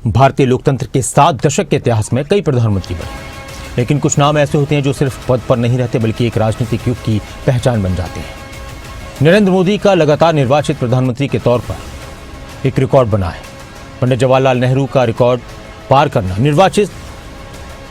भारतीय लोकतंत्र के 7 दशक के इतिहास में कई प्रधानमंत्री बने, लेकिन कुछ नाम ऐसे होते हैं जो सिर्फ पद पर नहीं रहते बल्कि एक राजनीतिक युग की पहचान बन जाते हैं। नरेंद्र मोदी का लगातार निर्वाचित प्रधानमंत्री के तौर पर एक रिकॉर्ड बना है। पंडित जवाहरलाल नेहरू का रिकॉर्ड पार करना निर्वाचित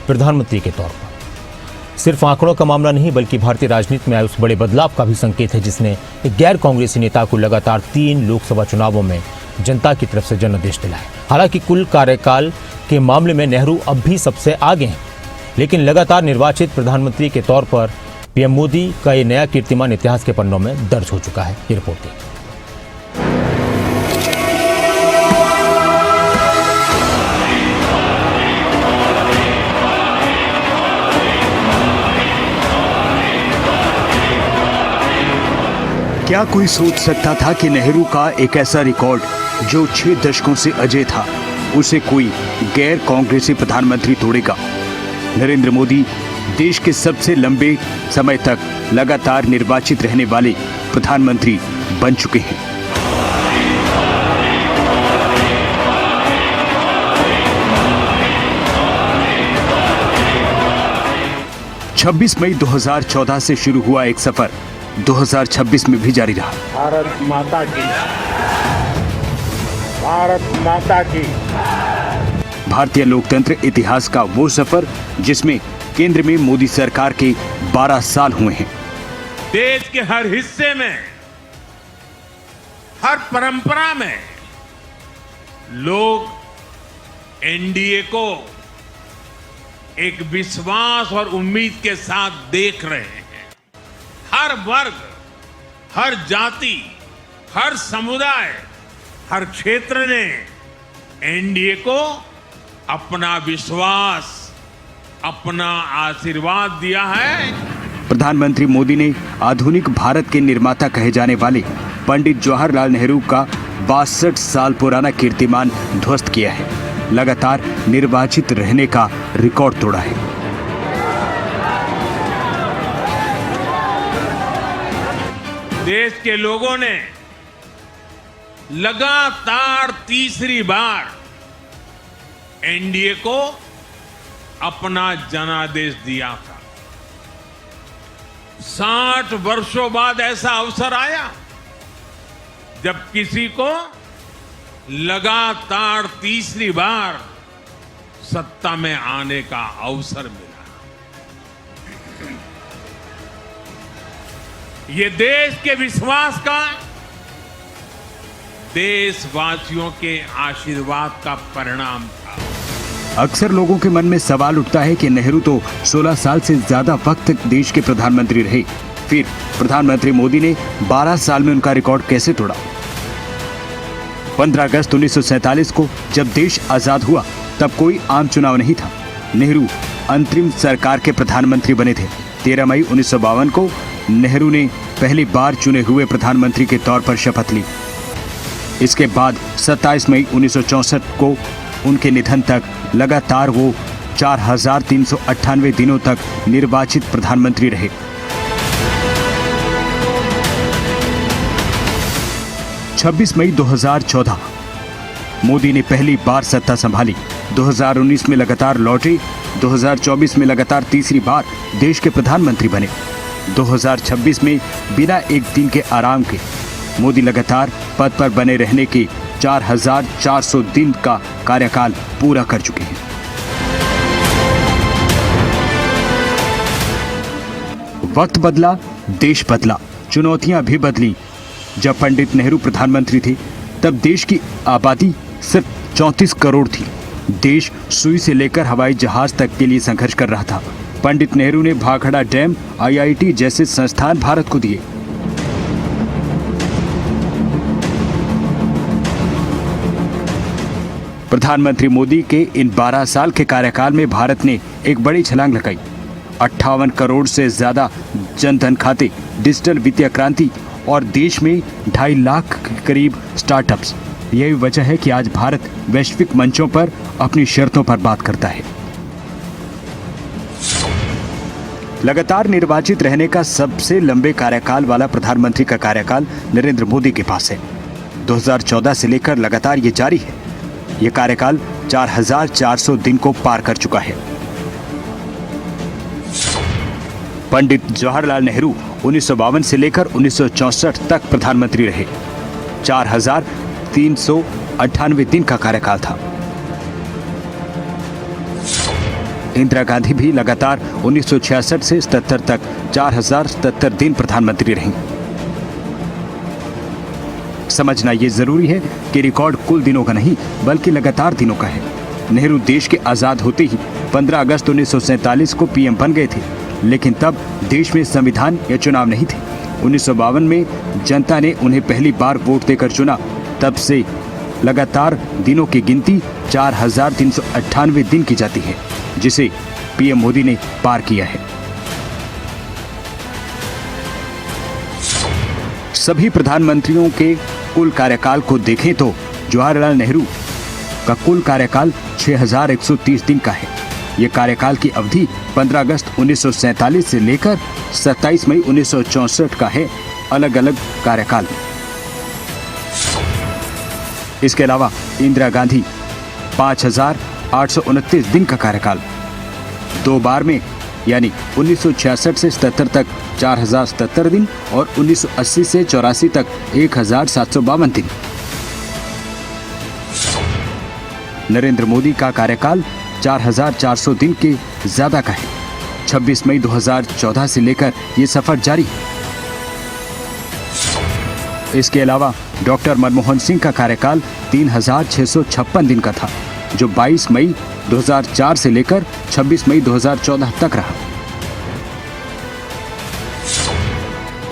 प्रधानमंत्री के तौर पर सिर्फ आंकड़ों का मामला नहीं बल्कि भारतीय राजनीति में आए उस बड़े बदलाव का भी संकेत है जिसने एक गैर कांग्रेसी नेता को लगातार 3 लोकसभा चुनावों में जनता की तरफ से जनादेश दिलाया। हालांकि कुल कार्यकाल के मामले में नेहरू अब भी सबसे आगे हैं, लेकिन लगातार निर्वाचित प्रधानमंत्री के तौर पर पीएम मोदी का ये नया कीर्तिमान इतिहास के पन्नों में दर्ज हो चुका है। ये रिपोर्ट देखिए। क्या कोई सोच सकता था कि नेहरू का एक ऐसा रिकॉर्ड जो 6 दशकों से अजेय था, उसे कोई गैर कांग्रेसी प्रधानमंत्री तोड़ेगा। नरेंद्र मोदी देश के सबसे लंबे समय तक लगातार निर्वाचित रहने वाले प्रधानमंत्री बन चुके हैं। छब्बीस मई 2014 से शुरू हुआ एक सफर 2026 में भी जारी रहा। भारत माता की, भारत माता की। भारतीय लोकतंत्र इतिहास का वो सफर जिसमें केंद्र में मोदी सरकार के 12 साल हुए हैं। देश के हर हिस्से में, हर परंपरा में लोग एनडीए को एक विश्वास और उम्मीद के साथ देख रहे हैं। हर वर्ग, हर जाति, हर समुदाय, हर क्षेत्र ने एनडीए को अपना विश्वास, अपना आशीर्वाद दिया है। प्रधानमंत्री मोदी ने आधुनिक भारत के निर्माता कहे जाने वाले पंडित जवाहरलाल नेहरू का 62 साल पुराना कीर्तिमान ध्वस्त किया है। लगातार निर्वाचित रहने का रिकॉर्ड तोड़ा है। देश के लोगों ने लगातार तीसरी बार एनडीए को अपना जनादेश दिया था। 60 वर्षों बाद ऐसा अवसर आया जब किसी को लगातार तीसरी बार सत्ता में आने का अवसर मिला। ये देश के विश्वास का, देशवासियों के आशीर्वाद का परिणाम था। अक्सर लोगों के मन में सवाल उठता है कि नेहरू तो 16 साल से ज्यादा वक्त तक देश के प्रधानमंत्री रहे, फिर प्रधानमंत्री मोदी ने 12 साल में उनका रिकॉर्ड कैसे तोड़ा। 15 अगस्त 1947 को जब देश आजाद हुआ तब कोई आम चुनाव नहीं था। नेहरू अंतरिम सरकार के प्रधानमंत्री बने थे। 13 मई 1952 को नेहरू ने पहली बार चुने हुए प्रधानमंत्री के तौर पर शपथ ली। इसके बाद 27 मई 1964 को उनके निधन तक लगातार वो 4398 दिनों तक निर्वाचित प्रधानमंत्री रहे। छब्बीस मई 2014 मोदी ने पहली बार सत्ता संभाली। 2019 में लगातार लौटे। 2024 में लगातार तीसरी बार देश के प्रधानमंत्री बने। 2026 में बिना एक दिन के आराम के मोदी लगातार पद पर बने रहने के 4400 दिन का कार्यकाल पूरा कर चुके हैं। वक्त बदला, देश बदला, चुनौतियां भी बदली। जब पंडित नेहरू प्रधानमंत्री थे तब देश की आबादी सिर्फ 34 करोड़ थी। देश सुई से लेकर हवाई जहाज तक के लिए संघर्ष कर रहा था। पंडित नेहरू ने भाखड़ा डैम, आईआईटी जैसे संस्थान भारत को दिए। प्रधानमंत्री मोदी के इन 12 साल के कार्यकाल में भारत ने एक बड़ी छलांग लगाई। 58 करोड़ से ज्यादा जनधन खाते, डिजिटल वित्तीय क्रांति और देश में 2.5 लाख के करीब स्टार्टअप्स। यही वजह है कि आज भारत वैश्विक मंचों पर अपनी शर्तों पर बात करता है। लगातार निर्वाचित रहने का सबसे लंबे कार्यकाल वाला प्रधानमंत्री का कार्यकाल नरेंद्र मोदी के पास है। 2014 से लेकर लगातार ये जारी है। ये कार्यकाल 4400 दिन को पार कर चुका है। पंडित जवाहरलाल नेहरू 1952 से लेकर 1964 तक प्रधानमंत्री रहे। 4398 दिन का कार्यकाल था। इंदिरा गांधी भी लगातार 1966 से 77 तक 4077 दिन प्रधानमंत्री रहीं। समझना ये जरूरी है कि रिकॉर्ड कुल दिनों का नहीं बल्कि लगातार दिनों का है। नेहरू देश के आजाद होते ही 15 अगस्त 1947 को पीएम बन गए थे, लेकिन तब देश में संविधान या चुनाव नहीं थे। 1952 में जनता ने उन्हें पहली बार वोट देकर चुना। तब से लगातार दिनों की गिनती 4398 दिन की जाती है, जिसे पीएम मोदी ने पार किया है। सभी प्रधानमंत्रियों के कुल कार्यकाल को देखें तो जवाहरलाल नेहरू का कुल कार्यकाल 6130 दिन का है। यह कार्यकाल की अवधि 15 अगस्त 1947 से लेकर 27 मई 1964 का है, अलग अलग कार्यकाल में। इसके अलावा इंदिरा गांधी 5829 दिन का कार्यकाल, 2 बार में यानी 1966 से 77 तक 4077 दिन और 1980 से 84 तक 1752 दिन। नरेंद्र मोदी का कार्यकाल 4400 दिन के ज्यादा का है। 26 मई 2014 से लेकर ये सफर जारी है। इसके अलावा डॉक्टर मनमोहन सिंह का कार्यकाल 3656 दिन का था, जो 22 मई 2004 से लेकर 26 मई 2014 तक रहा।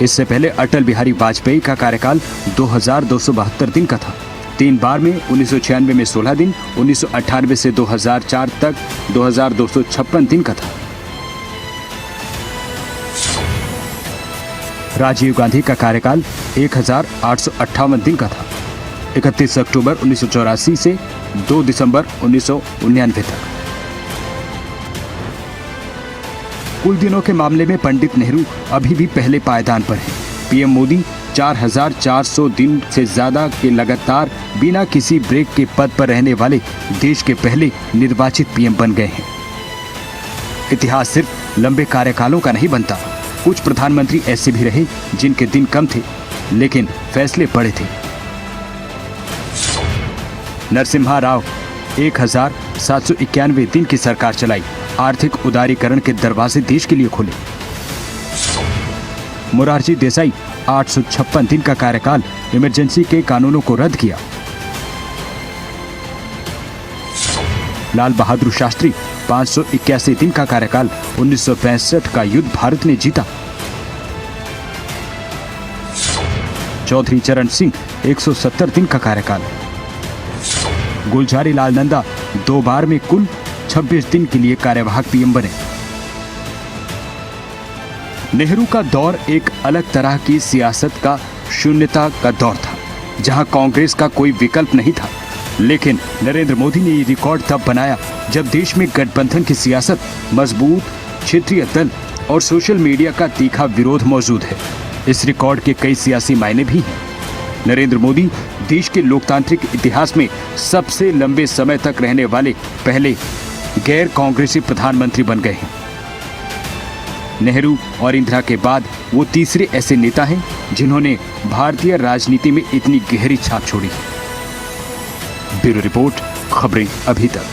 इससे पहले अटल बिहारी वाजपेयी का कार्यकाल 2272 दिन का था। 3 बार में 1996 में 16 दिन, 1998 से 2004 तक 2256 दिन का था। राजीव गांधी का कार्यकाल 1858 दिन का था, 31 अक्टूबर 1984 से 2 दिसंबर 1999 तक। कुल दिनों के मामले में पंडित नेहरू अभी भी पहले पायदान पर हैं। पीएम मोदी 4400 दिन से ज्यादा के लगातार बिना किसी ब्रेक के पद पर रहने वाले देश के पहले निर्वाचित पीएम बन गए हैं। इतिहास सिर्फ लंबे कार्यकालों का नहीं बनता। कुछ प्रधानमंत्री ऐसे भी रहे जिनके दिन कम थे लेकिन फैसले बड़े थे। नरसिम्हा राव 1791 दिन की सरकार चलाई, आर्थिक उदारीकरण के दरवाजे देश के लिए खोले। मोरारजी देसाई 856 दिन का कार्यकाल, इमरजेंसी के कानूनों को रद्द किया। लाल बहादुर शास्त्री 581 दिन का कार्यकाल, 1965 का युद्ध भारत ने जीता। चौधरी चरण सिंह 170 दिन का कार्यकाल। गुलजारी लाल नंदा 2 बार में कुल 26 दिन के लिए कार्यवाहक पीएम बने। नेहरू का दौर एक अलग तरह की सियासत का शून्यता का दौर था, जहां कांग्रेस का कोई विकल्प नहीं था। लेकिन नरेंद्र मोदी ने ये रिकॉर्ड तब बनाया जब देश में गठबंधन की सियासत, मजबूत क्षेत्रीय दल और सोशल मीडिया का तीखा विरोध मौजूद है। इस रिकॉर्ड के कई सियासी मायने भी हैं। नरेंद्र मोदी देश के लोकतांत्रिक इतिहास में सबसे लंबे समय तक रहने वाले पहले गैर कांग्रेसी प्रधानमंत्री बन गए हैं। नेहरू और इंदिरा के बाद वो तीसरे ऐसे नेता हैं जिन्होंने भारतीय राजनीति में इतनी गहरी छाप छोड़ी। ब्यूरो रिपोर्ट, खबरें अभी तक।